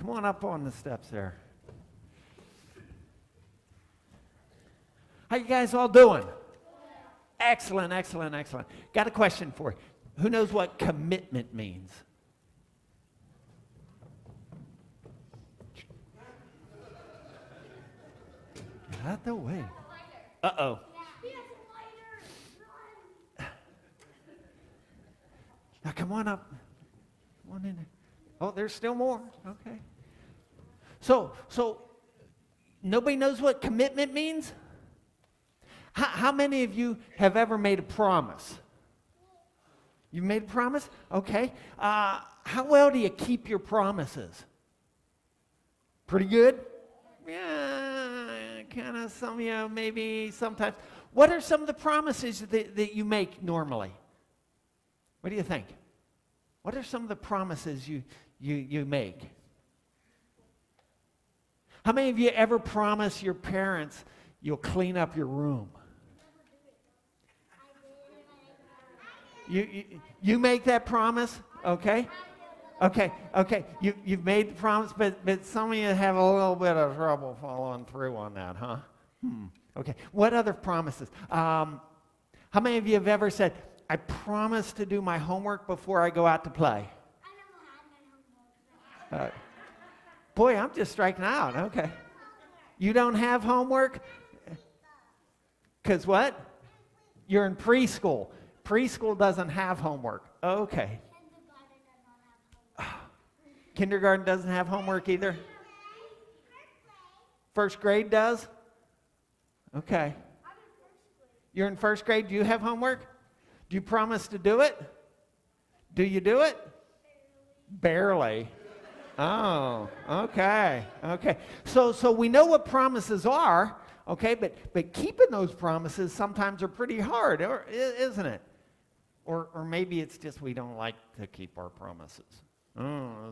Come on up on the steps there. How you guys all doing? Excellent, excellent, excellent. Got a question for you. Who knows what commitment means? Get out the way. Uh-oh. Now come on up. Come on in there. Oh, there's still more. Okay. So nobody knows what commitment means? How many of you have ever made a promise? You made a promise? Okay. How well do you keep your promises? Pretty good? Yeah, kind of some of you maybe sometimes. What are some of the promises that you make normally? What do you think? What are some of the promises you make? How many of you ever promise your parents you'll clean up your room? You make that promise? Okay. You've made the promise, but some of you have a little bit of trouble following through on that, huh? Okay. What other promises? How many of you have ever said, I promise to do my homework before I go out to play? I never had my homework. Boy, I'm just striking out. Okay. You don't have homework? Because what? You're in preschool. Preschool doesn't have homework. Okay. Kindergarten doesn't have homework either? First grade does? Okay. You're in first grade. Do you have homework? Do you promise to do it? Do you do it? Barely. Oh, okay. So we know what promises are, okay, but keeping those promises sometimes are pretty hard, isn't it? Or maybe it's just we don't like to keep our promises.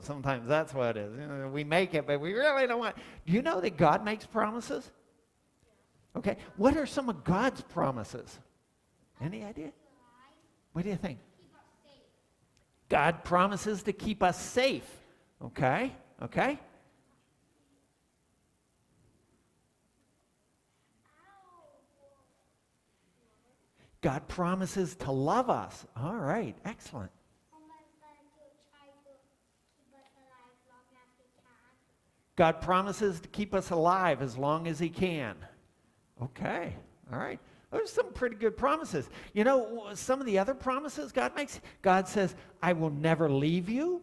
Sometimes that's what it is. We make it, but we really don't want. Do you know that God makes promises? Okay. What are some of God's promises? Any idea? What do you think? God promises to keep us safe. Okay. God promises to love us. All right, excellent. God promises to keep us alive as long as he can. Okay, all right. Those are some pretty good promises. You know, some of the other promises God makes, God says, I will never leave you,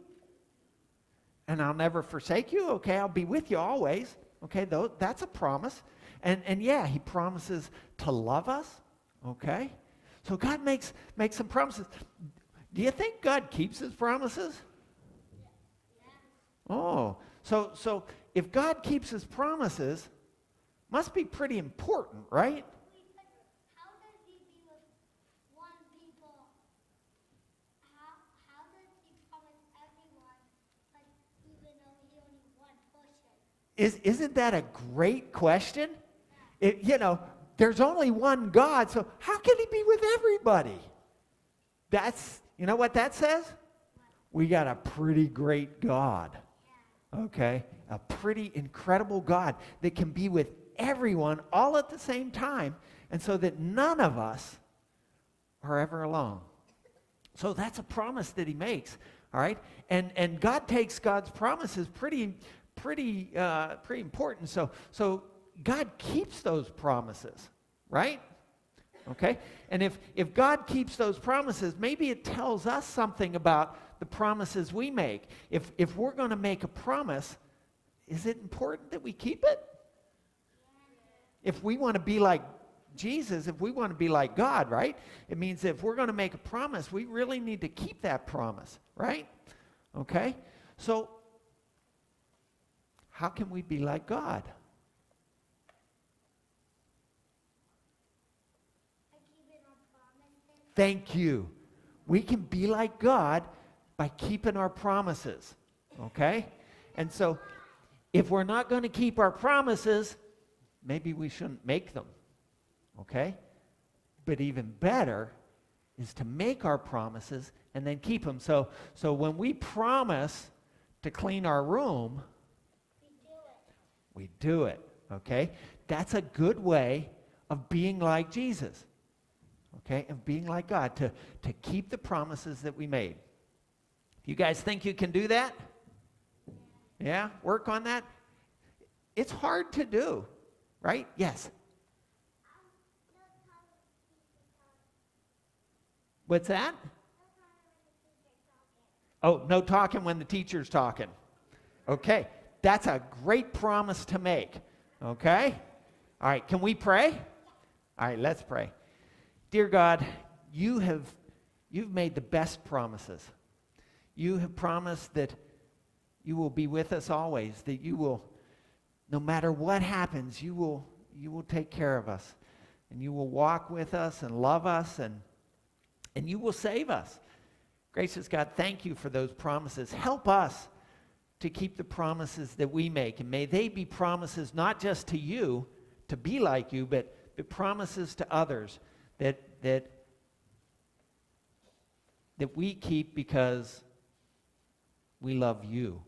and I'll never forsake you. Okay, I'll be with you always. Okay, that's a promise. And yeah, he promises to love us. Okay, so God makes some promises. Do you think God keeps his promises? Oh, so if God keeps his promises, must be pretty important, right? How does he be with one people? How does he promise everyone, but even though he only one person? Isn't that a great question? There's only one God, so how can he be with everybody? You know what that says? We got a pretty great God. Okay? A pretty incredible God that can be with everyone all at the same time, and so that none of us are ever alone. So that's a promise that he makes, all right? And God takes God's promises pretty important. So God keeps those promises, right? Okay? And if God keeps those promises, maybe it tells us something about the promises we make. If we're going to make a promise, is it important that we keep it? If we want to be like Jesus, if we want to be like God, right? It means if we're going to make a promise, we really need to keep that promise, right? Okay? So, how can we be like God? Thank you. We can be like God by keeping our promises, okay? And so, if we're not going to keep our promises, maybe we shouldn't make them, okay? But even better is to make our promises and then keep them. So when we promise to clean our room, We do it, okay? That's a good way of being like Jesus, okay? Of being like God, to keep the promises that we made. You guys think you can do that? Yeah? Work on that? It's hard to do, right? Yes. What's that? Oh, no talking when the teacher's talking. Okay. That's a great promise to make. Okay? All right. Can we pray? All right, let's pray. Dear God, you've made the best promises. You have promised that you will be with us always, that you will, no matter what happens, you will take care of us. And you will walk with us and love us, and you will save us. Gracious God, thank you for those promises. Help us to keep the promises that we make. And may they be promises not just to you, to be like you, but promises to others that we keep because we love you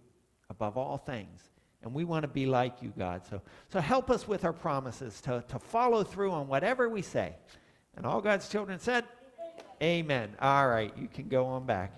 above all things. And we want to be like you, God. So help us with our promises to follow through on whatever we say. And all God's children said, Amen. All right, you can go on back.